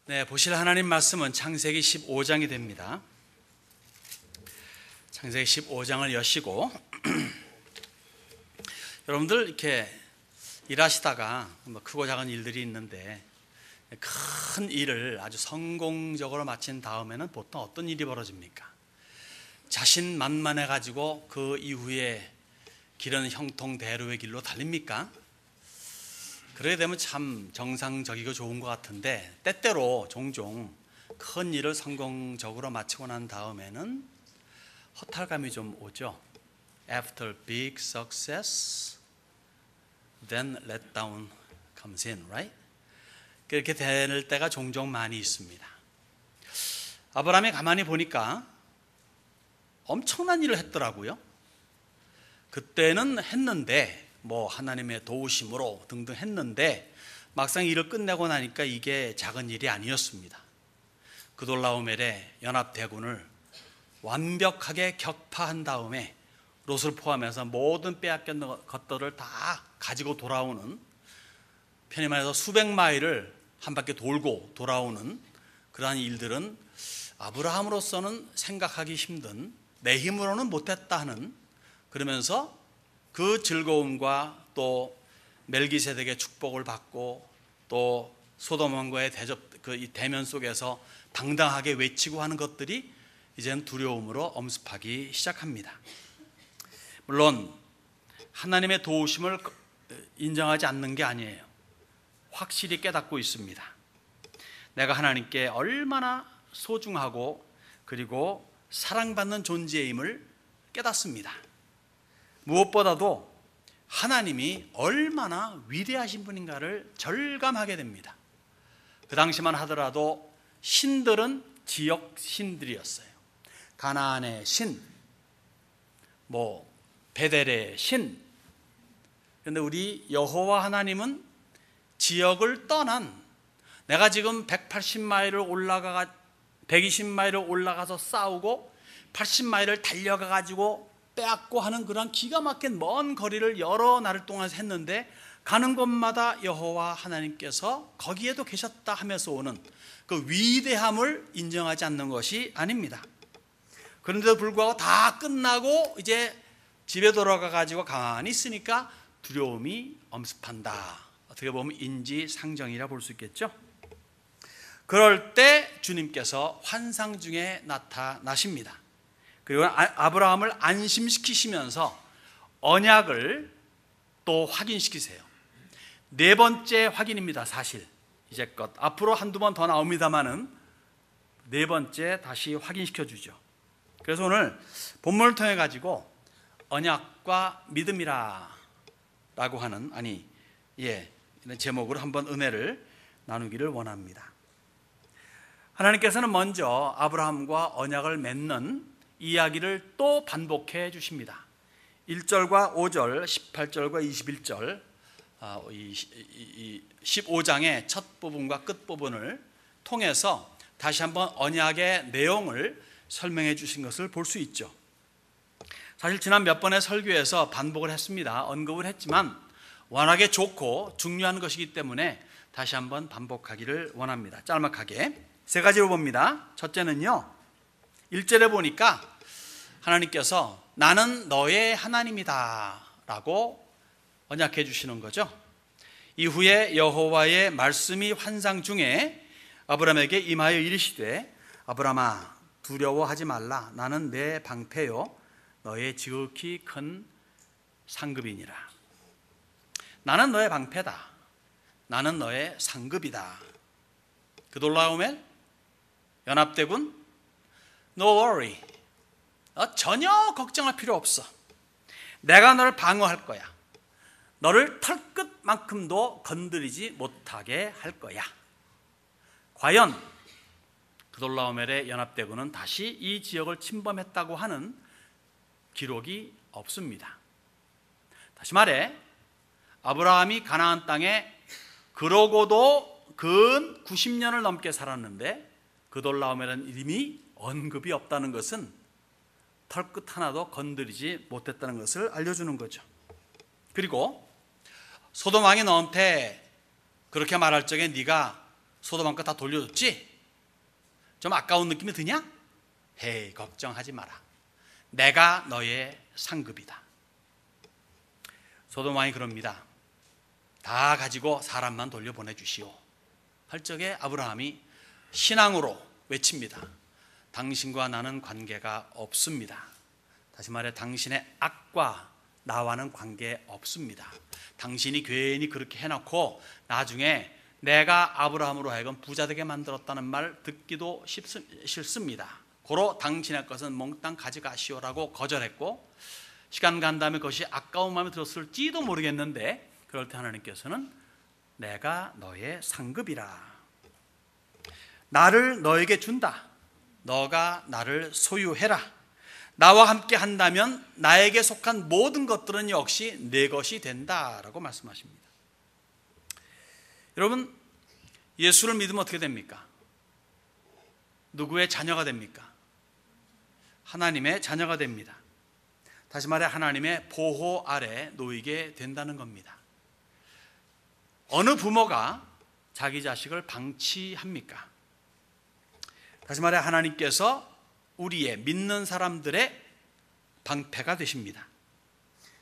네, 보실 하나님 말씀은 창세기 15장이 됩니다. 창세기 15장을 여시고 여러분들 이렇게 일하시다가 뭐 크고 작은 일들이 있는데 큰 일을 아주 성공적으로 마친 다음에는 보통 어떤 일이 벌어집니까? 자신만만해 가지고 그 이후에 길은 형통대로의 길로 달립니까? 그러게 되면 참 정상적이고 좋은 것 같은데 때때로 종종 큰 일을 성공적으로 마치고 난 다음에는 허탈감이 좀 오죠. After big success, then letdown comes in, right? 그렇게 될 때가 종종 많이 있습니다. 아브라함이 가만히 보니까 엄청난 일을 했더라고요. 그때는 했는데 뭐 하나님의 도우심으로 등등 했는데 막상 일을 끝내고 나니까 이게 작은 일이 아니었습니다. 그돌라오멜의 연합대군을 완벽하게 격파한 다음에 롯을 포함해서 모든 빼앗긴 것들을 다 가지고 돌아오는, 편히 말해서 수백 마일을 한 바퀴 돌고 돌아오는 그러한 일들은 아브라함으로서는 생각하기 힘든, 내 힘으로는 못했다 하는, 그러면서 그 즐거움과 또 멜기세덱의 축복을 받고 또 소돔왕과의 대접, 이 대면 속에서 당당하게 외치고 하는 것들이 이제는 두려움으로 엄습하기 시작합니다. 물론 하나님의 도우심을 인정하지 않는 게 아니에요. 확실히 깨닫고 있습니다. 내가 하나님께 얼마나 소중하고 그리고 사랑받는 존재임을 깨닫습니다. 무엇보다도 하나님이 얼마나 위대하신 분인가를 절감하게 됩니다. 그 당시만 하더라도 신들은 지역 신들이었어요. 가나안의 신, 뭐 베델의 신. 그런데 우리 여호와 하나님은 지역을 떠난, 내가 지금 180마일을 올라가 120마일을 올라가서 싸우고 80마일을 달려가 가지고 빼앗고 하는 그런 기가 막힌 먼 거리를 여러 날을 동안 했는데 가는 곳마다 여호와 하나님께서 거기에도 계셨다 하면서 오는 그 위대함을 인정하지 않는 것이 아닙니다. 그런데도 불구하고 다 끝나고 이제 집에 돌아가 가지고 가만히 있으니까 두려움이 엄습한다. 어떻게 보면 인지상정이라 볼 수 있겠죠. 그럴 때 주님께서 환상 중에 나타나십니다. 그리고 아브라함을 안심시키시면서 언약을 또 확인시키세요. 네 번째 확인입니다. 사실 이제껏 앞으로 한두 번 더 나옵니다마는 네 번째 다시 확인시켜주죠. 그래서 오늘 본문을 통해 가지고 언약과 믿음이라 라고 하는 이런 제목으로 한번 은혜를 나누기를 원합니다. 하나님께서는 먼저 아브라함과 언약을 맺는 이야기를 또 반복해 주십니다. 1절과 5절, 18절과 21절, 15장의 첫 부분과 끝 부분을 통해서 다시 한번 언약의 내용을 설명해 주신 것을 볼 수 있죠. 사실 지난 몇 번의 설교에서 반복을 했습니다. 언급을 했지만 워낙에 좋고 중요한 것이기 때문에 다시 한번 반복하기를 원합니다. 짤막하게 세 가지로 봅니다. 첫째는요, 1절에 보니까 하나님께서 나는 너의 하나님이다 라고 언약해 주시는 거죠. 이후에 여호와의 말씀이 환상 중에 아브라함에게 임하여 이르시되 아브라함아 두려워하지 말라. 나는 내 방패요 너의 지극히 큰 상급이니라. 나는 너의 방패다. 나는 너의 상급이다. 그돌라오멜 연합대군 No worry. 전혀 걱정할 필요 없어. 내가 너를 방어할 거야. 너를 털끝만큼도 건드리지 못하게 할 거야. 과연 그돌라오멜의 연합대군은 다시 이 지역을 침범했다고 하는 기록이 없습니다. 다시 말해 아브라함이 가나안 땅에 그러고도 근 90년을 넘게 살았는데 그돌라오멜은 이름이 언급이 없다는 것은 털끝 하나도 건드리지 못했다는 것을 알려주는 거죠. 그리고 소돔 왕이 너한테 그렇게 말할 적에 네가 소돔 것 다 돌려줬지? 좀 아까운 느낌이 드냐? 헤이, 걱정하지 마라. 내가 너의 상급이다. 소돔 왕이 그럽니다. 다 가지고 사람만 돌려보내주시오. 할 적에 아브라함이 신앙으로 외칩니다. 당신과 나는 관계가 없습니다. 다시 말해 당신의 악과 나와는 관계 없습니다. 당신이 괜히 그렇게 해놓고 나중에 내가 아브라함으로 하여금 부자 되게 만들었다는 말 듣기도 싫습니다. 고로 당신의 것은 몽땅 가져가시오라고 거절했고, 시간 간 다음에 그것이 아까운 마음에 들었을지도 모르겠는데, 그럴 때 하나님께서는 내가 너의 상급이라. 나를 너에게 준다. 너가 나를 소유해라. 나와 함께 한다면 나에게 속한 모든 것들은 역시 내 것이 된다라고 말씀하십니다. 여러분, 예수를 믿으면 어떻게 됩니까? 누구의 자녀가 됩니까? 하나님의 자녀가 됩니다. 다시 말해 하나님의 보호 아래 놓이게 된다는 겁니다. 어느 부모가 자기 자식을 방치합니까? 다시 말해 하나님께서 우리의 믿는 사람들의 방패가 되십니다.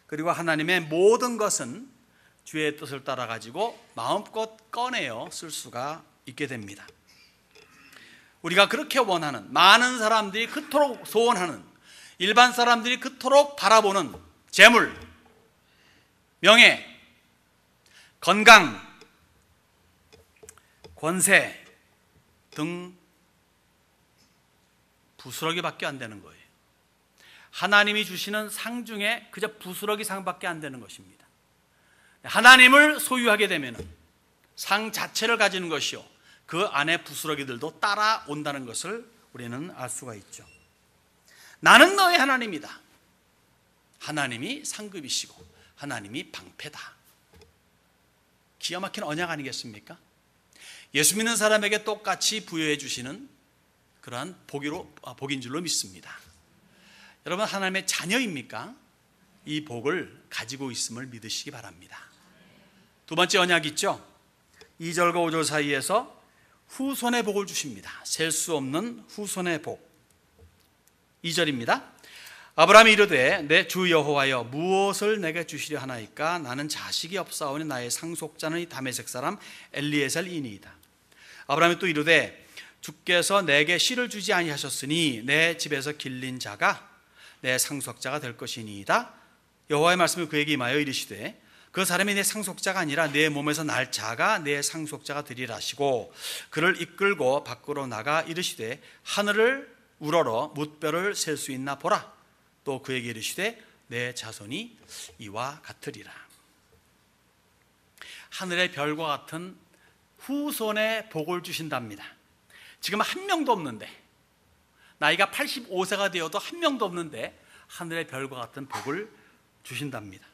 그리고 하나님의 모든 것은 주의 뜻을 따라 가지고 마음껏 꺼내어 쓸 수가 있게 됩니다. 우리가 그렇게 원하는, 많은 사람들이 그토록 소원하는, 일반 사람들이 그토록 바라보는 재물, 명예, 건강, 권세 등 부스러기밖에 안 되는 거예요. 하나님이 주시는 상 중에 그저 부스러기 상밖에 안 되는 것입니다. 하나님을 소유하게 되면 상 자체를 가지는 것이요, 그 안에 부스러기들도 따라온다는 것을 우리는 알 수가 있죠. 나는 너의 하나님이다. 하나님이 상급이시고 하나님이 방패다. 기가 막힌 언약 아니겠습니까? 예수 믿는 사람에게 똑같이 부여해 주시는 그러한 복인 줄로 믿습니다. 여러분, 하나님의 자녀입니까? 이 복을 가지고 있음을 믿으시기 바랍니다. 두 번째 언약이 있죠. 2절과 5절 사이에서 후손의 복을 주십니다. 셀 수 없는 후손의 복. 2절입니다. 아브라함이 이르되 내 주 여호와여 무엇을 내게 주시려 하나이까? 나는 자식이 없사오니 나의 상속자는 이 다메섹 사람 엘리에셀이니이다. 아브라함이 또 이르되 주께서 내게 씨를 주지 아니하셨으니 내 집에서 길린 자가 내 상속자가 될 것이니이다. 여호와의 말씀이 그에게 임하여 이르시되 그 사람이 내 상속자가 아니라 내 몸에서 날 자가 내 상속자가 되리라 하시고, 그를 이끌고 밖으로 나가 이르시되 하늘을 우러러 뭇별을 셀 수 있나 보라. 또 그에게 이르시되 내 자손이 이와 같으리라. 하늘의 별과 같은 후손의 복을 주신답니다. 지금 한 명도 없는데, 나이가 85세가 되어도 한 명도 없는데 하늘의 별과 같은 복을 주신답니다.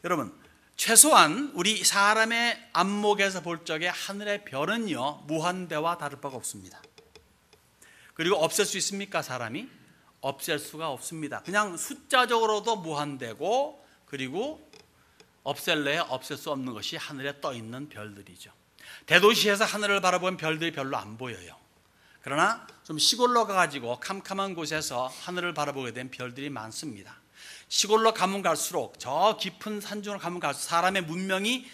여러분, 최소한 우리 사람의 안목에서 볼 적에 하늘의 별은요 무한대와 다를 바가 없습니다. 그리고 없앨 수 있습니까? 사람이 없앨 수가 없습니다. 그냥 숫자적으로도 무한대고, 그리고 없앨래야 없앨 수 없는 것이 하늘에 떠 있는 별들이죠. 대도시에서 하늘을 바라보면 별들이 별로 안 보여요. 그러나 좀 시골로 가가지고 캄캄한 곳에서 하늘을 바라보게 된 별들이 많습니다. 시골로 가면 갈수록, 저 깊은 산중으로 가면 갈수록 사람의 문명이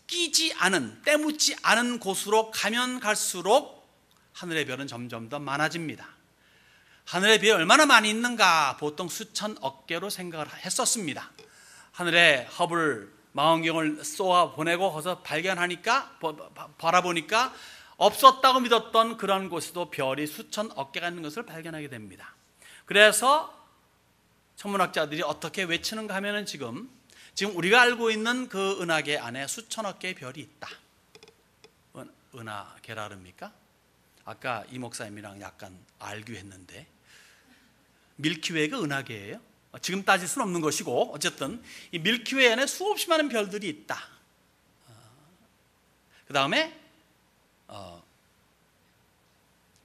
끼지 않은, 때묻지 않은 곳으로 가면 갈수록 하늘의 별은 점점 더 많아집니다. 하늘의 별이 얼마나 많이 있는가? 보통 수천억 개로 생각을 했었습니다. 하늘에 허블 망원경을 쏘아 보내고 거기서 발견하니까, 바라보니까 없었다고 믿었던 그런 곳에도 별이 수천억 개가 있는 것을 발견하게 됩니다. 그래서 천문학자들이 어떻게 외치는가 하면은 지금 우리가 알고 있는 그 은하계 안에 수천억 개의 별이 있다. 은하계라 그럽니까? 아까 이 목사님이랑 약간 알교했는데 밀키웨이가 은하계예요. 지금 따질 수는 없는 것이고, 어쨌든 이 밀키웨이 안에 수없이 많은 별들이 있다. 그 다음에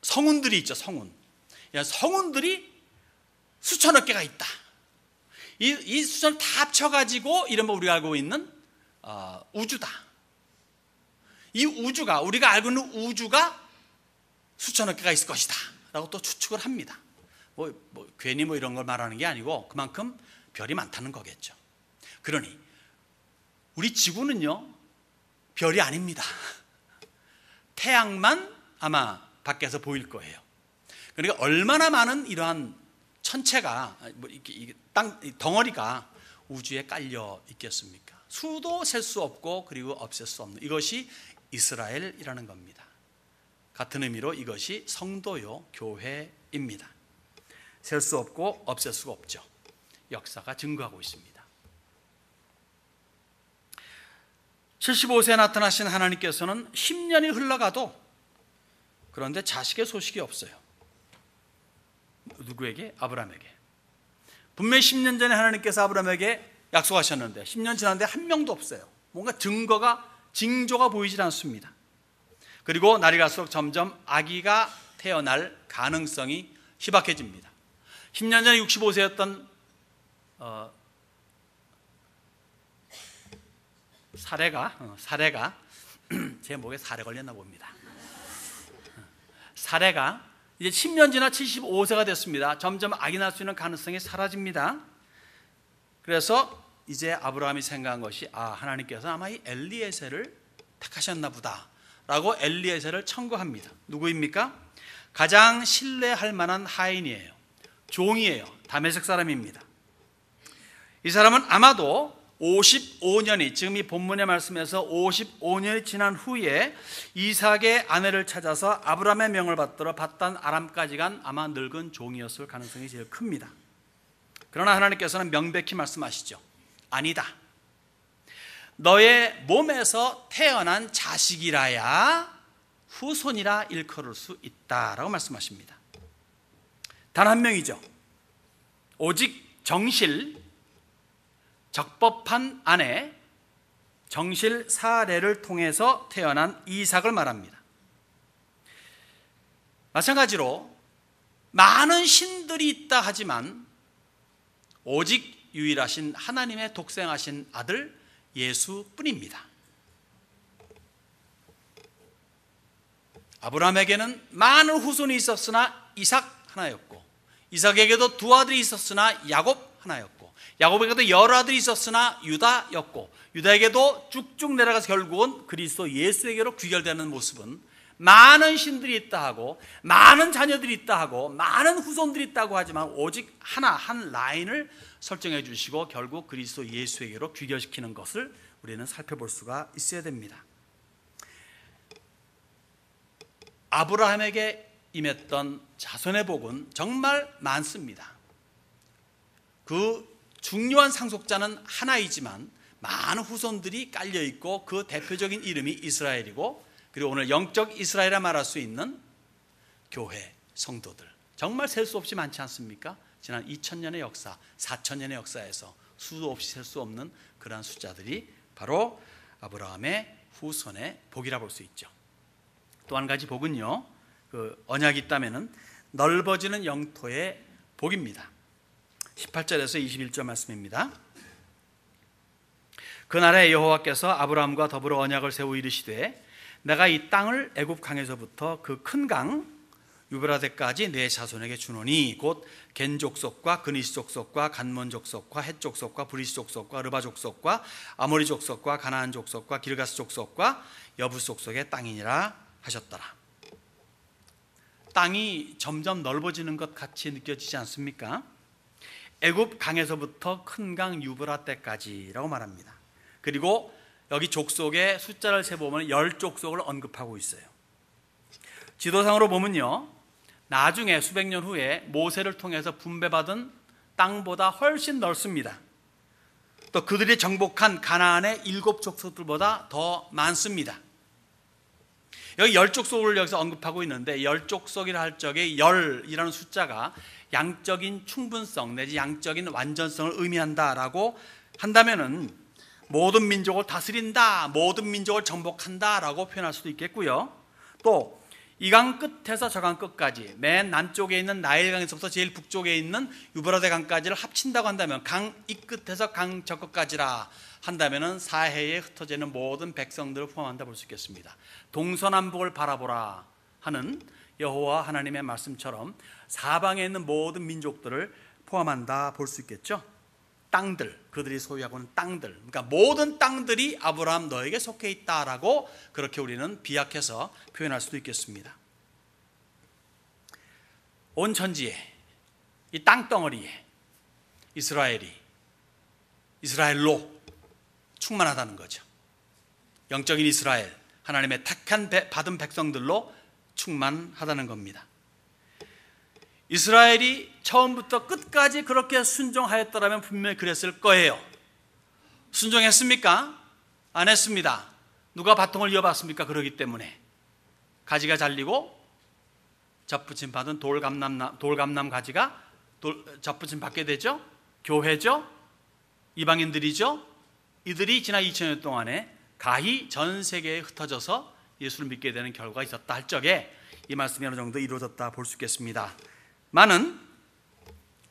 성운들이 있죠. 성운들이 수천억 개가 있다. 이 수천을 다 합쳐가지고 이른바 우리가 알고 있는 우주다. 이 우주가, 우리가 알고 있는 우주가 수천억 개가 있을 것이다 라고 또 추측을 합니다. 괜히 이런 걸 말하는 게 아니고 그만큼 별이 많다는 거겠죠. 그러니 우리 지구는요, 별이 아닙니다. 태양만 아마 밖에서 보일 거예요. 그러니까 얼마나 많은 이러한 천체가, 땅 덩어리가 우주에 깔려 있겠습니까? 수도 셀 수 없고 그리고 없앨 수 없는, 이것이 이스라엘이라는 겁니다. 같은 의미로 이것이 성도요, 교회입니다. 셀 수 없고 없앨 수가 없죠. 역사가 증거하고 있습니다. 75세에 나타나신 하나님께서는 10년이 흘러가도 그런데 자식의 소식이 없어요. 누구에게? 아브라함에게. 분명히 10년 전에 하나님께서 아브라함에게 약속하셨는데 10년 지났는데 한 명도 없어요. 뭔가 징조가 보이질 않습니다. 그리고 날이 갈수록 점점 아기가 태어날 가능성이 희박해집니다. 10년 전에 65세였던 사례가 제 목에 사례 걸렸나 봅니다. 사례가 이제 10년 지나 75세가 됐습니다. 점점 아기 낳을 수 있는 가능성이 사라집니다. 그래서 이제 아브라함이 생각한 것이, 하나님께서 아마 이 엘리에셀을 택하셨나 보다 라고 엘리에셀을 청구합니다. 누구입니까? 가장 신뢰할 만한 하인이에요. 종이에요. 다메섹 사람입니다. 이 사람은 아마도 55년이, 지금 이 본문의 말씀에서 55년이 지난 후에 이삭의 아내를 찾아서 아브라함의 명을 받들어 밧단 아람까지 간 아마 늙은 종이었을 가능성이 제일 큽니다. 그러나 하나님께서는 명백히 말씀하시죠. 아니다. 너의 몸에서 태어난 자식이라야 후손이라 일컬을 수 있다라고 말씀하십니다. 단 한 명이죠. 오직 적법한 아내, 정실 사례를 통해서 태어난 이삭을 말합니다. 마찬가지로 많은 신들이 있다 하지만 오직 유일하신 하나님의 독생하신 아들 예수뿐입니다. 아브라함에게는 많은 후손이 있었으나 이삭 하나였고, 이삭에게도 두 아들이 있었으나 야곱 하나였고, 야곱에게도 여러 아들이 있었으나 유다였고, 유다에게도 쭉쭉 내려가서 결국은 그리스도 예수에게로 귀결되는 모습은 많은 신들이 있다 하고, 많은 자녀들이 있다 하고, 많은 후손들이 있다고 하지만 오직 한 라인을 설정해 주시고 결국 그리스도 예수에게로 귀결시키는 것을 우리는 살펴볼 수가 있어야 됩니다. 아브라함에게 임했던 자손의 복은 정말 많습니다. 그 중요한 상속자는 하나이지만 많은 후손들이 깔려있고 그 대표적인 이름이 이스라엘이고, 그리고 오늘 영적 이스라엘이라 말할 수 있는 교회, 성도들, 정말 셀 수 없이 많지 않습니까? 지난 2000년의 역사, 4000년의 역사에서 수도 없이 셀 수 없는 그러한 숫자들이 바로 아브라함의 후손의 복이라 볼 수 있죠. 또 한 가지 복은요, 그 언약이 있다면은 넓어지는 영토의 복입니다. 18절에서 21절 말씀입니다. 그날에 여호와께서 아브라함과 더불어 언약을 세워 이르시되 내가 이 땅을 애굽 강에서부터 그 큰 강 유브라데까지 내 자손에게 주노니 곧 겐 족속과 그니스 족속과 간몬 족속과 헷 족속과 브리스 족속과 르바 족속과 아모리 족속과 가나안 족속과 길가스 족속과 여부스 족속의 땅이니라 하셨더라. 땅이 점점 넓어지는 것 같이 느껴지지 않습니까? 애굽 강에서부터 큰 강 유브라데까지라고 말합니다. 그리고 여기 족속의 숫자를 세보면 10족속을 언급하고 있어요. 지도상으로 보면요, 나중에 수백 년 후에 모세를 통해서 분배받은 땅보다 훨씬 넓습니다. 또 그들이 정복한 가나안의 7족속들보다 더 많습니다. 여기 10족속을 여기서 언급하고 있는데 10족속이라 할 적에 10이라는 숫자가 양적인 충분성 내지 양적인 완전성을 의미한다라고 한다면은 모든 민족을 다스린다, 모든 민족을 정복한다라고 표현할 수도 있겠고요. 또 이 강 끝에서 저 강 끝까지, 맨 남쪽에 있는 나일강에서부터 제일 북쪽에 있는 유브라데 강까지를 합친다고 한다면, 강 이 끝에서 강 저 끝까지라 한다면 사해에 흩어져 있는 모든 백성들을 포함한다 볼 수 있겠습니다. 동서남북을 바라보라 하는 여호와 하나님의 말씀처럼 사방에 있는 모든 민족들을 포함한다 볼 수 있겠죠. 땅들, 그들이 소유하고 있는 땅들, 그러니까 모든 땅들이 아브라함 너에게 속해 있다라고 그렇게 우리는 비약해서 표현할 수도 있겠습니다. 온 천지에, 이 땅덩어리에 이스라엘로 충만하다는 거죠. 영적인 이스라엘, 하나님의 택한 받은 백성들로 충만하다는 겁니다. 이스라엘이 처음부터 끝까지 그렇게 순종하였더라면 분명히 그랬을 거예요. 순종했습니까? 안 했습니다. 누가 바통을 이어봤습니까? 그러기 때문에 가지가 잘리고 접붙임 받은 돌감남 가지가 접붙임 받게 되죠. 교회죠. 이방인들이죠. 이들이 지난 2000년 동안에 가히 전 세계에 흩어져서 예수를 믿게 되는 결과가 있었다 할 적에 이 말씀이 어느 정도 이루어졌다 볼 수 있겠습니다. 많은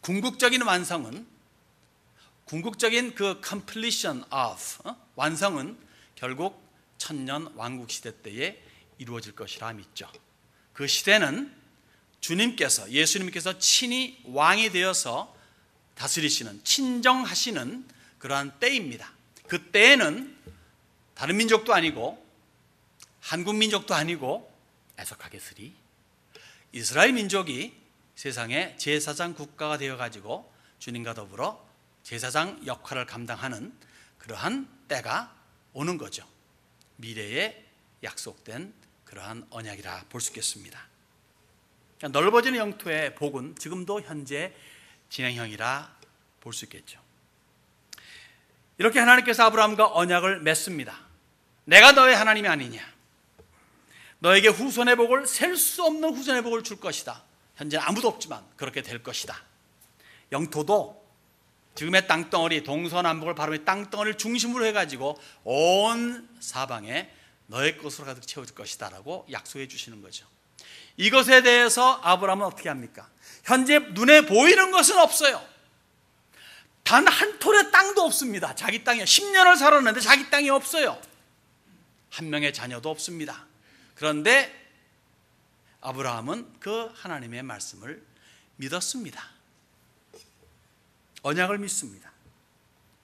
궁극적인 완성은, 궁극적인 그 completion of 완성은 결국 천년 왕국 시대 때에 이루어질 것이라 믿죠. 그 시대는 주님께서, 예수님께서 친히 왕이 되어서 다스리시는, 친정하시는 그러한 때입니다. 그 때에는 다른 민족도 아니고 한국 민족도 아니고 애석하겠으리 이스라엘 민족이 세상의 제사장 국가가 되어가지고 주님과 더불어 제사장 역할을 감당하는 그러한 때가 오는 거죠. 미래에 약속된 그러한 언약이라 볼 수 있겠습니다. 넓어지는 영토의 복은 지금도 현재 진행형이라 볼 수 있겠죠. 이렇게 하나님께서 아브라함과 언약을 맺습니다. 내가 너의 하나님이 아니냐, 너에게 후손의 복을, 셀 수 없는 후손의 복을 줄 것이다. 현재는 아무도 없지만 그렇게 될 것이다. 영토도 지금의 땅덩어리, 동서남북을 바라보는 땅덩어리를 중심으로 해가지고 온 사방에 너의 것으로 가득 채워질 것이다 라고 약속해 주시는 거죠. 이것에 대해서 아브라함은 어떻게 합니까? 현재 눈에 보이는 것은 없어요. 단 한 톨의 땅도 없습니다. 자기 땅이요. 10년을 살았는데 자기 땅이 없어요. 한 명의 자녀도 없습니다. 그런데 아브라함은 그 하나님의 말씀을 믿었습니다. 언약을 믿습니다.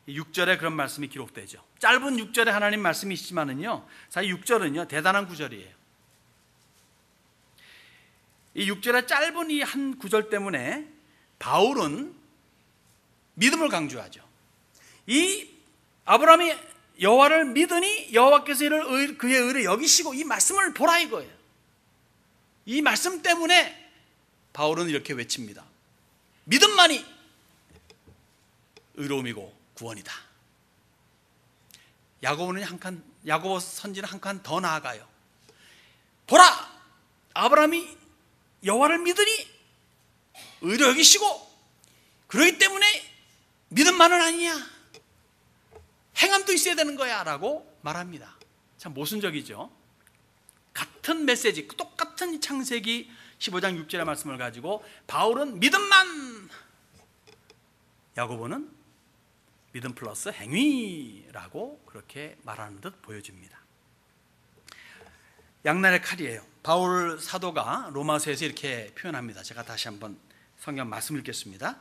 6절에 그런 말씀이 기록되죠. 짧은 6절에 하나님 말씀이 있지만은요, 사실 6절은요 대단한 구절이에요. 이 6절의 짧은 이 한 구절 때문에 바울은 믿음을 강조하죠. 이 아브라함이 여호와를 믿으니 여호와께서 이를 그의 의를 여기시고, 이 말씀을 보라 이거예요. 이 말씀 때문에 바울은 이렇게 외칩니다. 믿음만이 의로움이고 구원이다. 야고보 선지는 한 칸 더 나아가요. 보라, 아브라함이 여호와를 믿으니 의로 여기시고, 그렇기 때문에 믿음만은 아니야, 행함도 있어야 되는 거야 라고 말합니다. 참 모순적이죠. 같은 메시지, 똑같은 창세기 15장 6절의 말씀을 가지고 바울은 믿음만, 야고보는 믿음 플러스 행위라고 그렇게 말하는 듯 보여집니다. 양날의 칼이에요. 바울 사도가 로마서에서 이렇게 표현합니다. 제가 다시 한번 성경 말씀 읽겠습니다.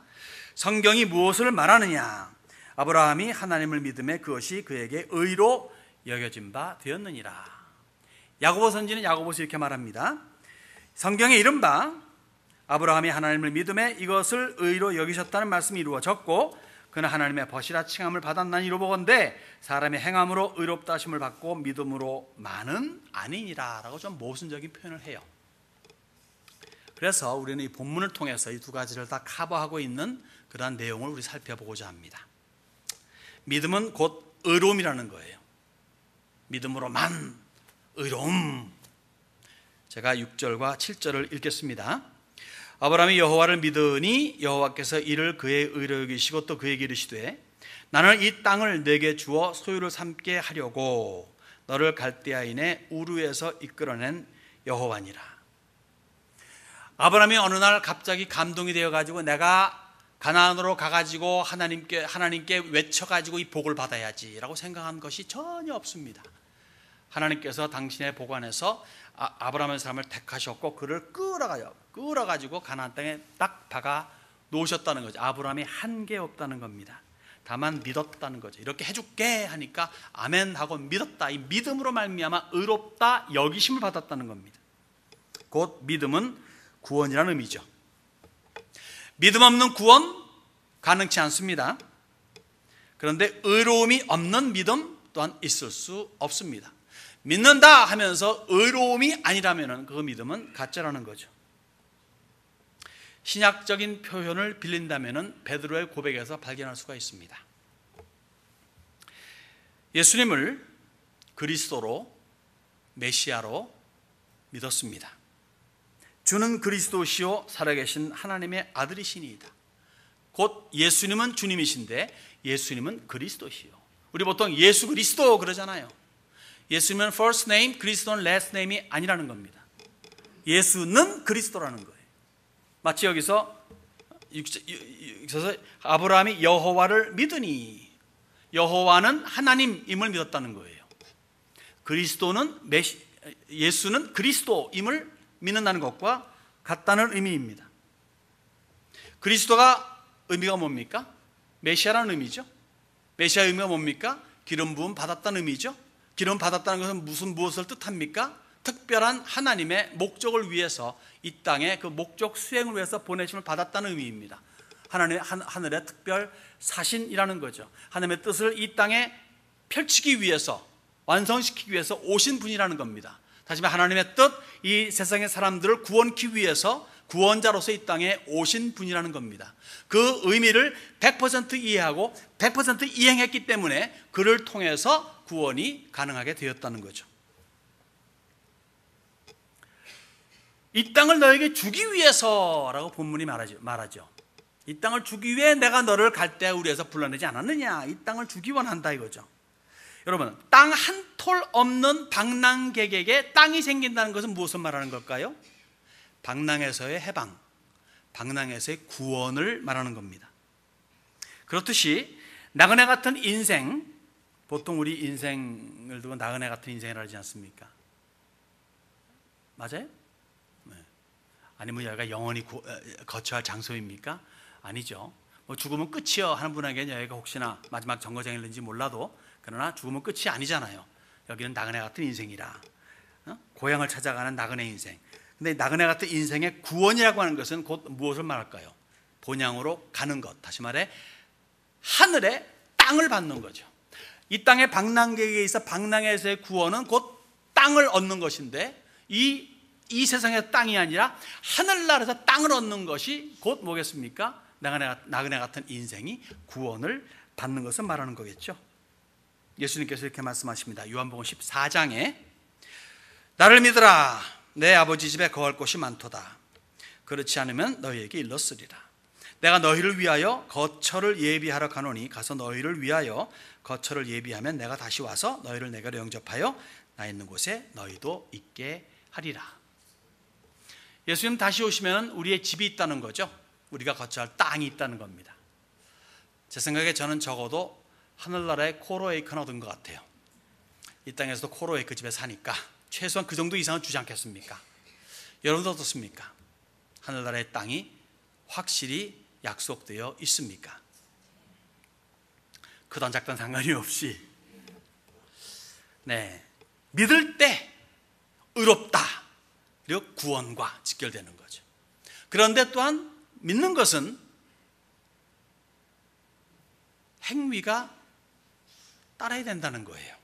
성경이 무엇을 말하느냐? 아브라함이 하나님을 믿음에 그것이 그에게 의로 여겨진 바 되었느니라. 야고보 선지는 야고보서 이렇게 말합니다. 성경에 이른바 아브라함이 하나님을 믿음에 이것을 의로 여기셨다는 말씀이 이루어졌고, 그는 하나님의 벗이라 칭함을 받았나니 이로보건대 사람의 행함으로 의롭다 하심을 받고 믿음으로만은 아니니라 라고 좀 모순적인 표현을 해요. 그래서 우리는 이 본문을 통해서 이 두 가지를 다 커버하고 있는 그러한 내용을 우리 살펴보고자 합니다. 믿음은 곧 의로움이라는 거예요. 믿음으로만 의로움. 제가 6절과 7절을 읽겠습니다. 아브라함이 여호와를 믿으니 여호와께서 이를 그의 의로 여기시고 또 그에게 이르시되 나는 이 땅을 내게 주어 소유를 삼게 하려고 너를 갈대아인의 우르에서 이끌어낸 여호와니라. 아브라함이 어느 날 갑자기 감동이 되어가지고 내가 가나안으로 가가지고 하나님께 외쳐가지고 이 복을 받아야지라고 생각한 것이 전혀 없습니다. 하나님께서 당신의 복 안에서 아브라함의 사람을 택하셨고 그를 끌어가지고 가나안 땅에 딱 박아 놓으셨다는 거죠. 아브라함이 한 게 없다는 겁니다. 다만 믿었다는 거죠. 이렇게 해줄게 하니까 아멘 하고 믿었다. 이 믿음으로 말미암아 의롭다 여기심을 받았다는 겁니다. 곧 믿음은 구원이라는 의미죠. 믿음 없는 구원 가능치 않습니다. 그런데 의로움이 없는 믿음 또한 있을 수 없습니다. 믿는다 하면서 의로움이 아니라면 그 믿음은 가짜라는 거죠. 신약적인 표현을 빌린다면 베드로의 고백에서 발견할 수가 있습니다. 예수님을 그리스도로 메시아로 믿었습니다. 주는 그리스도시요 살아계신 하나님의 아들이시니이다. 곧 예수님은 주님이신데 예수님은 그리스도시요. 우리 보통 예수 그리스도 그러잖아요. 예수님은 first name, 그리스도는 last name이 아니라는 겁니다. 예수는 그리스도라는 거예요. 마치 여기서 아브라함이 여호와를 믿으니 여호와는 하나님임을 믿었다는 거예요. 예수는 그리스도임을 믿는다는 것과 같다는 의미입니다. 그리스도가 의미가 뭡니까? 메시아라는 의미죠. 메시아의 의미가 뭡니까? 기름 부음 받았다는 의미죠. 기름 받았다는 것은 무엇을 뜻합니까? 특별한 하나님의 목적을 위해서 이 땅에 그 목적 수행을 위해서 보내심을 받았다는 의미입니다. 하늘의 특별 사신이라는 거죠. 하나님의 뜻을 이 땅에 펼치기 위해서, 완성시키기 위해서 오신 분이라는 겁니다. 다시 말해 하나님의 뜻, 이 세상의 사람들을 구원하기 위해서 구원자로서 이 땅에 오신 분이라는 겁니다. 그 의미를 100% 이해하고 100% 이행했기 때문에 그를 통해서 구원이 가능하게 되었다는 거죠. 이 땅을 너에게 주기 위해서라고 본문이 말하죠. 이 땅을 주기 위해 내가 너를 갈대아우리에서 불러내지 않았느냐. 이 땅을 주기 원한다 이거죠. 여러분, 땅 한 톨 없는 방랑객에게 땅이 생긴다는 것은 무엇을 말하는 걸까요? 방랑에서의 해방, 방랑에서의 구원을 말하는 겁니다. 그렇듯이 나그네 같은 인생, 보통 우리 인생을 두고 나그네 같은 인생이라 하지 않습니까? 맞아요? 네. 아니면 여기가 영원히 거처할 장소입니까? 아니죠. 뭐 죽으면 끝이요 하는 분에게는 여기가 혹시나 마지막 정거장일는지 몰라도 그러나 죽으면 끝이 아니잖아요. 여기는 나그네 같은 인생이라, 고향을 찾아가는 나그네 인생. 근데 나그네 같은 인생의 구원이라고 하는 것은 곧 무엇을 말할까요? 본향으로 가는 것, 다시 말해 하늘의 땅을 받는 거죠. 이 땅의 방랑객에 있어 방랑에서의 구원은 곧 땅을 얻는 것인데 이 세상의 땅이 아니라 하늘나라에서 땅을 얻는 것이 곧 뭐겠습니까? 나그네 같은 인생이 구원을 받는 것을 말하는 거겠죠. 예수님께서 이렇게 말씀하십니다. 요한복음 14장에 나를 믿으라, 내 아버지 집에 거할 곳이 많도다. 그렇지 않으면 너희에게 일렀으리라. 내가 너희를 위하여 거처를 예비하러 가노니 가서 너희를 위하여 거처를 예비하면 내가 다시 와서 너희를 내게로 영접하여 나 있는 곳에 너희도 있게 하리라. 예수님 다시 오시면 우리의 집이 있다는 거죠. 우리가 거처할 땅이 있다는 겁니다. 제 생각에 저는 적어도 하늘나라의 코로에이크는 얻은 것 같아요. 이 땅에서도 코로에이크 집에 사니까 최소한 그 정도 이상은 주지 않겠습니까? 여러분도 어떻습니까? 하늘나라의 땅이 확실히 약속되어 있습니까? 크던 작던 상관이 없이 믿을 때 의롭다, 그리고 구원과 직결되는 거죠. 그런데 또한 믿는 것은 행위가 따라야 된다는 거예요.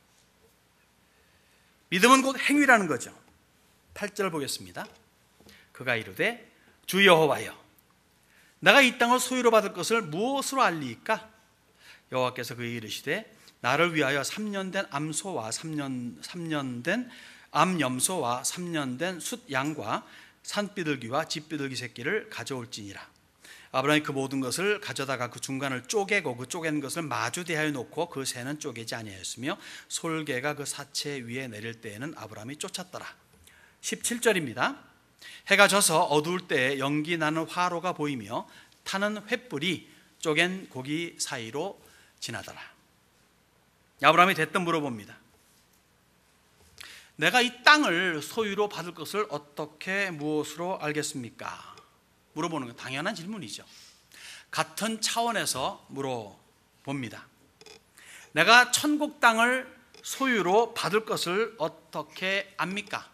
믿음은 곧 행위라는 거죠. 8절 보겠습니다. 그가 이르되 주 여호와여, 내가 이 땅을 소유로 받을 것을 무엇으로 알리이까? 여호와께서 그에게 이르시되 나를 위하여 3년 된 암소와 3년 된 암염소와 3년 된 숫양과 산비둘기와 집비둘기 새끼를 가져올지니라. 아브라함이 그 모든 것을 가져다가 그 중간을 쪼개고 그 쪼갠 것을 마주 대하여 놓고 그 새는 쪼개지 아니하였으며 솔개가 그 사체 위에 내릴 때에는 아브라함이 쫓았더라. 17절입니다. 해가 져서 어두울 때 연기 나는 화로가 보이며 타는 횃불이 쪼갠 고기 사이로 지나더라. 아브라함이 대뜸 물어봅니다. 내가 이 땅을 소유로 받을 것을 어떻게 무엇으로 알겠습니까? 물어보는 건 당연한 질문이죠. 같은 차원에서 물어봅니다. 내가 천국 땅을 소유로 받을 것을 어떻게 압니까?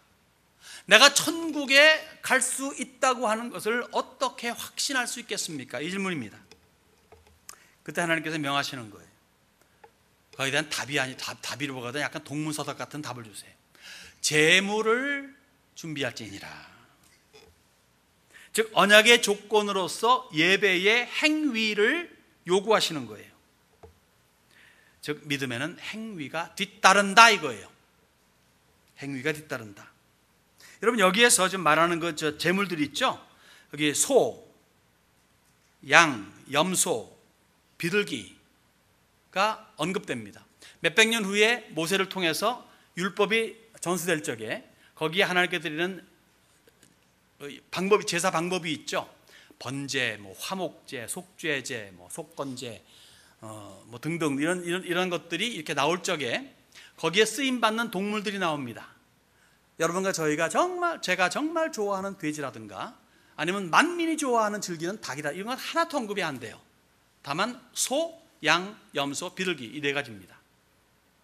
내가 천국에 갈 수 있다고 하는 것을 어떻게 확신할 수 있겠습니까? 이 질문입니다. 그때 하나님께서 명하시는 거예요. 거기에 대한 답이라보다는 약간 동문서답 같은 답을 주세요. 재물을 준비할지니라. 즉 언약의 조건으로서 예배의 행위를 요구하시는 거예요. 즉 믿음에는 행위가 뒤따른다 이거예요. 행위가 뒤따른다. 여러분 여기에서 지금 말하는 그 재물들이 있죠. 여기 소, 양, 염소, 비둘기가 언급됩니다. 몇백 년 후에 모세를 통해서 율법이 전수될 적에 거기에 하나님께 드리는 방법이, 제사 방법이 있죠. 번제, 화목제, 속죄제, 속건제, 등등 이런 것들이 이렇게 나올 적에 거기에 쓰임 받는 동물들이 나옵니다. 여러분과 제가 정말 좋아하는 돼지라든가 아니면 만민이 좋아하는 즐기는 닭이라 이런 건 하나도 언급이 안 돼요. 다만 소, 양, 염소, 비둘기 이 네 가지입니다.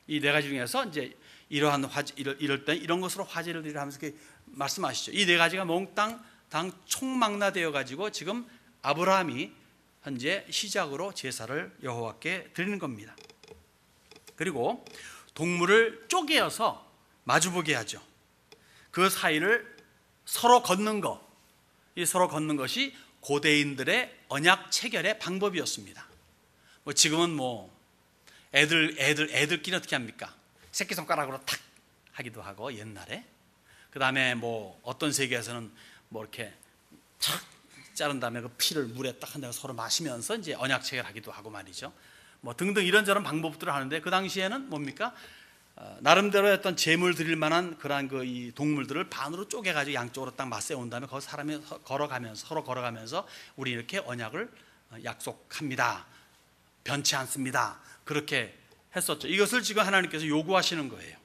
이 네 가지 중에서 이제 이러한 이럴 때 이런 것으로 화제를 드리라 하면서 이렇게 말씀하시죠. 이 네 가지가 몽땅 당 총망라되어 가지고 지금 아브라함이 현재 시작으로 제사를 여호와께 드리는 겁니다. 그리고 동물을 쪼개어서 마주보게 하죠. 그 사이를 서로 걷는 것, 이 서로 걷는 것이 고대인들의 언약 체결의 방법이었습니다. 지금은 애들끼리 어떻게 합니까? 새끼손가락으로 탁 하기도 하고 옛날에. 그 다음에 어떤 세계에서는 이렇게 착 자른 다음에 그 피를 물에 딱 한 다음에 서로 마시면서 이제 언약 체결하기도 하고 말이죠. 등등 이런저런 방법들을 하는데 그 당시에는 뭡니까? 나름대로 어떤 제물 드릴 만한 그러한 이 동물들을 반으로 쪼개가지고 양쪽으로 딱 맞세운 다음에 거기서 사람이 서로 걸어가면서 우리 이렇게 언약을 약속합니다. 변치 않습니다. 그렇게 했었죠. 이것을 지금 하나님께서 요구하시는 거예요.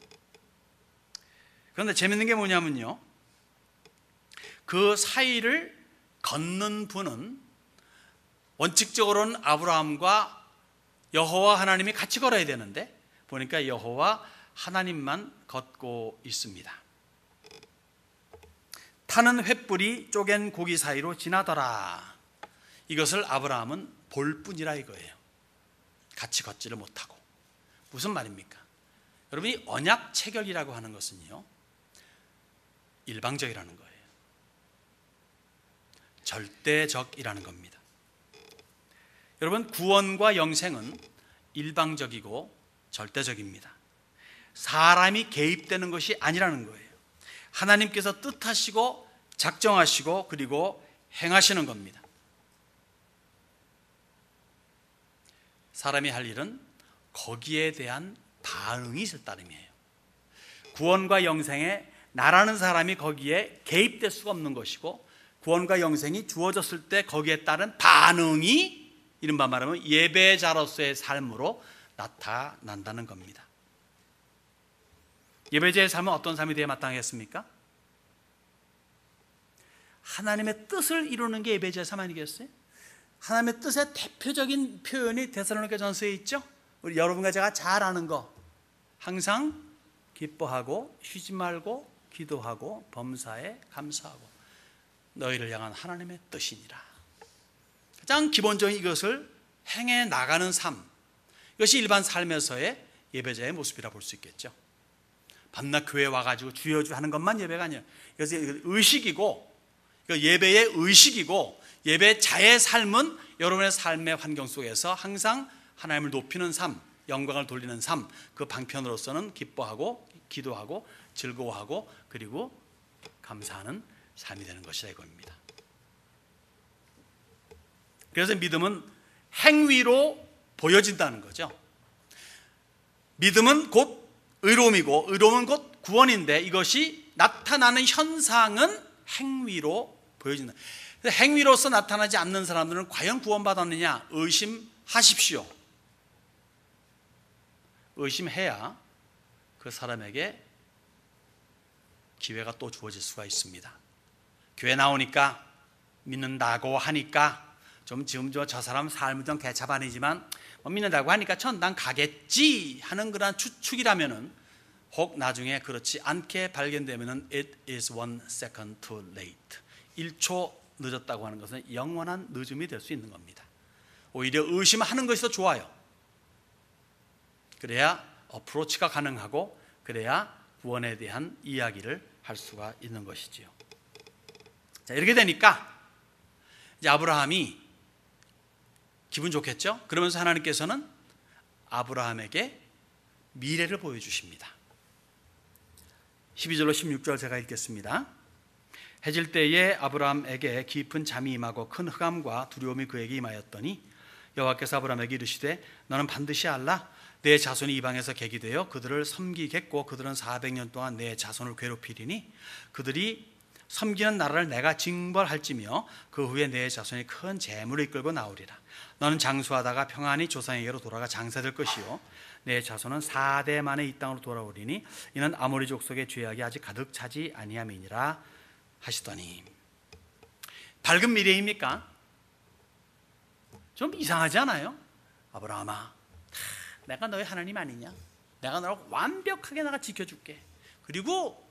그런데 재밌는 게 뭐냐면요, 그 사이를 걷는 분은 원칙적으로는 아브라함과 여호와 하나님이 같이 걸어야 되는데 보니까 여호와 하나님만 걷고 있습니다. 타는 횃불이 쪼갠 고기 사이로 지나더라. 이것을 아브라함은 볼 뿐이라 이거예요. 같이 걷지를 못하고. 무슨 말입니까? 여러분 이 언약 체결이라고 하는 것은요 일방적이라는 거예요. 절대적이라는 겁니다. 여러분 구원과 영생은 일방적이고 절대적입니다. 사람이 개입되는 것이 아니라는 거예요. 하나님께서 뜻하시고 작정하시고 그리고 행하시는 겁니다. 사람이 할 일은 거기에 대한 반응이 있을 따름이에요. 구원과 영생에 나라는 사람이 거기에 개입될 수가 없는 것이고 구원과 영생이 주어졌을 때 거기에 따른 반응이 이른바 말하면 예배자로서의 삶으로 나타난다는 겁니다. 예배자의 삶은 어떤 삶이 되어야 마땅하겠습니까? 하나님의 뜻을 이루는 게 예배자의 삶 아니겠어요? 하나님의 뜻의 대표적인 표현이 데살로니가전서에 있죠. 우리 여러분과 제가 잘 아는 거, 항상 기뻐하고 쉬지 말고 기도하고 범사에 감사하고 너희를 향한 하나님의 뜻이니라. 가장 기본적인 이것을 행해 나가는 삶, 이것이 일반 삶에서의 예배자의 모습이라 볼 수 있겠죠. 밤낮 교회에 와가지고 주여 주 하는 것만 예배가 아니에요. 이것은 의식이고 예배의 의식이고 예배자의 삶은 여러분의 삶의 환경 속에서 항상 하나님을 높이는 삶, 영광을 돌리는 삶, 그 방편으로서는 기뻐하고 기도하고 즐거워하고 그리고 감사하는 삶이 되는 것이라 이겁니다. 그래서 믿음은 행위로 보여진다는 거죠. 믿음은 곧 의로움이고 의로움은 곧 구원인데 이것이 나타나는 현상은 행위로 보여진다. 행위로서 나타나지 않는 사람들은 과연 구원받았느냐 의심하십시오. 의심해야 그 사람에게 기회가 또 주어질 수가 있습니다. 교회 나오니까 믿는다고 하니까 지금 저 사람 삶은 좀 개차반이지만 믿는다고 하니까 천당 가겠지 하는 그런 추측이라면은, 혹 나중에 그렇지 않게 발견되면은 it is 1 second too late. 1초 늦었다고 하는 것은 영원한 늦음이 될 수 있는 겁니다. 오히려 의심하는 것이 더 좋아요. 그래야 어프로치가 가능하고, 그래야 구원에 대한 이야기를 할 수가 있는 것이지요. 자, 이렇게 되니까 이제 아브라함이 기분 좋겠죠? 그러면서 하나님께서는 아브라함에게 미래를 보여주십니다. 12절로 16절 제가 읽겠습니다. 해질 때에 아브라함에게 깊은 잠이 임하고 큰 흑암과 두려움이 그에게 임하였더니 여호와께서 아브라함에게 이르시되 너는 반드시 알라. 내 자손이 이방에서 객이 되어 그들을 섬기겠고 그들은 400년 동안 내 자손을 괴롭히리니 그들이 섬기는 나라를 내가 징벌할지며 그 후에 내 자손이 큰 재물을 이끌고 나오리라. 너는 장수하다가 평안히 조상에게로 돌아가 장사될 것이요 내 자손은 4대 만에 이 땅으로 돌아오리니 이는 아모리 족속의 죄악이 아직 가득 차지 아니함이니라 하시더니. 밝은 미래입니까? 좀 이상하지 않아요? 아브라함아, 내가 너의 하나님 아니냐? 내가 너를 완벽하게 내가 지켜줄게. 그리고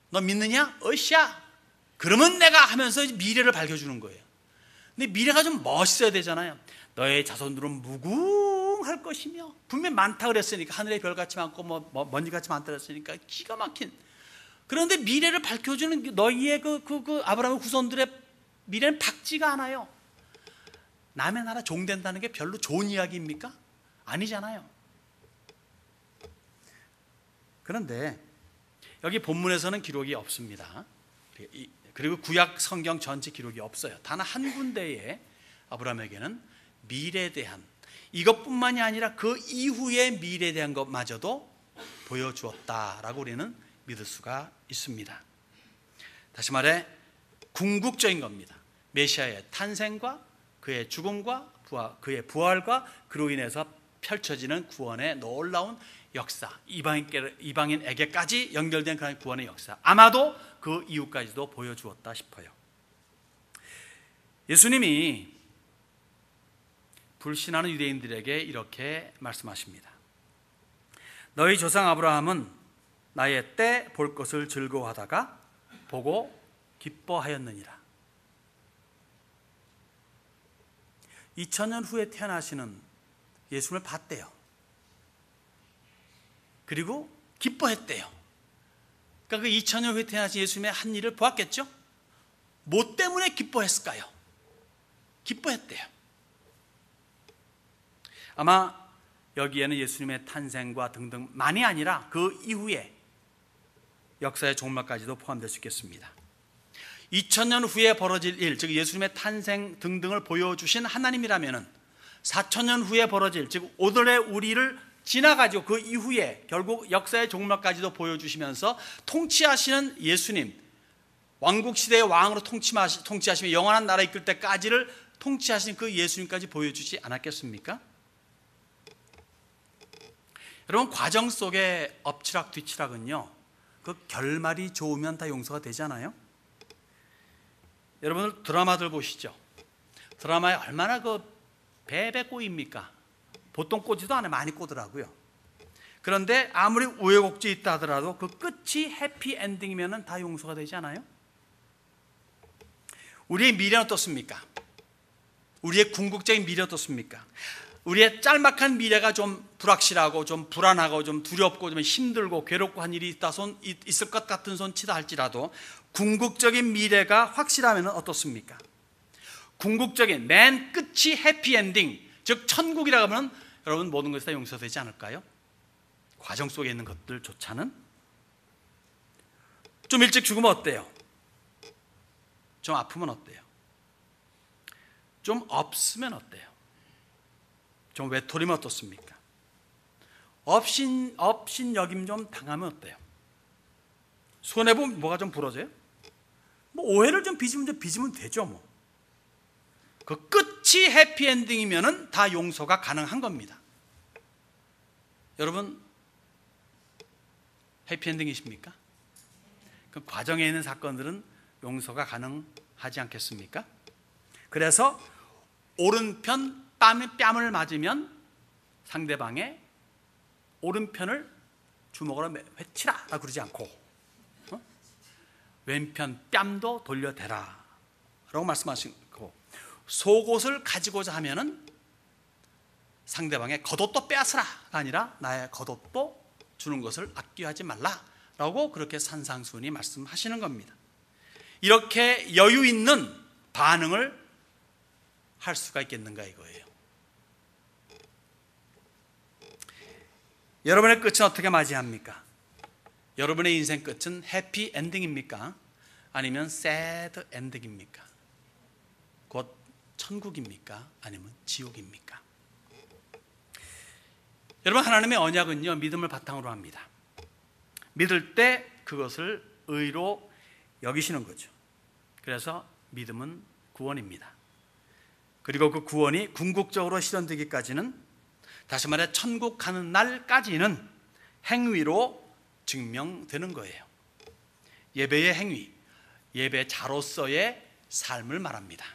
너 믿느냐? 으쌰. 그러면 내가 하면서 미래를 밝혀주는 거예요. 근데 미래가 좀 멋있어야 되잖아요. 너의 자손들은 무궁할 것이며, 분명히 많다 그랬으니까, 하늘의 별같이 많고 먼지같이 많다 그랬으니까 기가 막힌. 그런데 미래를 밝혀주는 너희의 그 아브라함의 후손들의 미래는 밝지가 않아요. 남의 나라 종된다는 게 별로 좋은 이야기입니까? 아니잖아요. 그런데 여기 본문에서는 기록이 없습니다. 그리고 구약 성경 전체 기록이 없어요. 단 한 군데에 아브라함에게는 미래에 대한, 이것뿐만이 아니라 그 이후의 미래에 대한 것마저도 보여주었다라고 우리는 믿을 수가 있습니다. 다시 말해 궁극적인 겁니다. 메시아의 탄생과 그의 죽음과 그의 부활과 그로 인해서 펼쳐지는 구원의 놀라운 역사, 이방인에게까지 연결된 그런 구원의 역사, 아마도 그 이후까지도 보여주었다 싶어요. 예수님이 불신하는 유대인들에게 이렇게 말씀하십니다. 너희 조상 아브라함은 나의 때 볼 것을 즐거워하다가 보고 기뻐하였느니라. 2000년 후에 태어나시는 예수님을 봤대요. 그리고 기뻐했대요. 그러니까 그 2000년 후에 태어나신 예수님의 한 일을 보았겠죠? 뭐 때문에 기뻐했을까요? 기뻐했대요. 아마 여기에는 예수님의 탄생과 등등만이 아니라 그 이후에 역사의 종말까지도 포함될 수 있겠습니다. 2000년 후에 벌어질 일, 즉 예수님의 탄생 등등을 보여주신 하나님이라면 4000년 후에 벌어질, 즉 오늘의 우리를 지나가지고 그 이후에 결국 역사의 종말까지도 보여주시면서 통치하시는 예수님, 왕국시대의 왕으로 통치하시며 영원한 나라 이끌 때까지를 통치하신 그 예수님까지 보여주지 않았겠습니까? 여러분, 과정 속에 엎치락 뒤치락은요, 그 결말이 좋으면 다 용서가 되잖아요. 여러분들 드라마들 보시죠. 드라마에 얼마나 그 배배 꼬입니까? 보통 꼬지도 않아요. 많이 꼬더라고요. 그런데 아무리 우여곡절이 있다 하더라도 그 끝이 해피엔딩이면 다 용서가 되지 않아요? 우리의 미래는 어떻습니까? 우리의 궁극적인 미래 어떻습니까? 우리의 짤막한 미래가 좀 불확실하고 좀 불안하고 좀 두렵고 좀 힘들고 괴롭고 한 일이 있을 것 같은 손치다 할지라도 궁극적인 미래가 확실하면 어떻습니까? 궁극적인 맨 끝이 해피엔딩, 즉 천국이라고 하면 여러분 모든 것이 다 용서되지 않을까요? 과정 속에 있는 것들조차는. 좀 일찍 죽으면 어때요? 좀 아프면 어때요? 좀 없으면 어때요? 좀 외톨이면 어떻습니까? 업신 여김 좀 당하면 어때요? 손해보면 뭐가 좀 부러져요? 뭐 오해를 좀 빚으면 되죠. 뭐. 그 끝이 해피엔딩이면은 다 용서가 가능한 겁니다. 여러분, 해피엔딩이십니까? 그 과정에 있는 사건들은 용서가 가능하지 않겠습니까? 그래서 오른편 뺨을 맞으면 상대방의 오른편을 주먹으로 회치라 그러지 않고 왼편 뺨도 돌려대라 라고 말씀하시고, 속옷을 가지고자 하면은 상대방의 겉옷도 빼앗으라가 아니라 나의 겉옷도 주는 것을 아껴하지 말라라고 그렇게 산상수훈이 말씀하시는 겁니다. 이렇게 여유 있는 반응을 할 수가 있겠는가 이거예요. 여러분의 끝은 어떻게 맞이합니까? 여러분의 인생 끝은 해피 엔딩입니까? 아니면 새드 엔딩입니까? 곧 천국입니까? 아니면 지옥입니까? 여러분, 하나님의 언약은요, 믿음을 바탕으로 합니다. 믿을 때 그것을 의로 여기시는 거죠. 그래서 믿음은 구원입니다. 그리고 그 구원이 궁극적으로 실현되기까지는, 다시 말해 천국 가는 날까지는 행위로 증명되는 거예요. 예배의 행위, 예배자로서의 삶을 말합니다.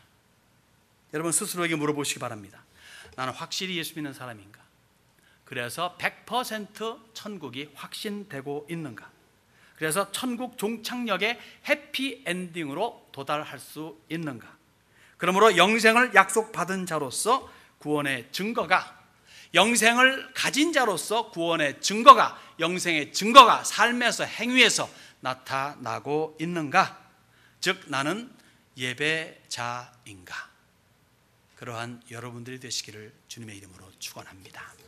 여러분 스스로에게 물어보시기 바랍니다. 나는 확실히 예수 믿는 사람인가? 그래서 100% 천국이 확신되고 있는가? 그래서 천국 종착역의 해피엔딩으로 도달할 수 있는가? 그러므로 영생을 약속받은 자로서 구원의 증거가, 영생을 가진 자로서 구원의 증거가, 영생의 증거가 삶에서, 행위에서 나타나고 있는가? 즉 나는 예배자인가? 그러한 여러분들이 되시기를 주님의 이름으로 축원합니다.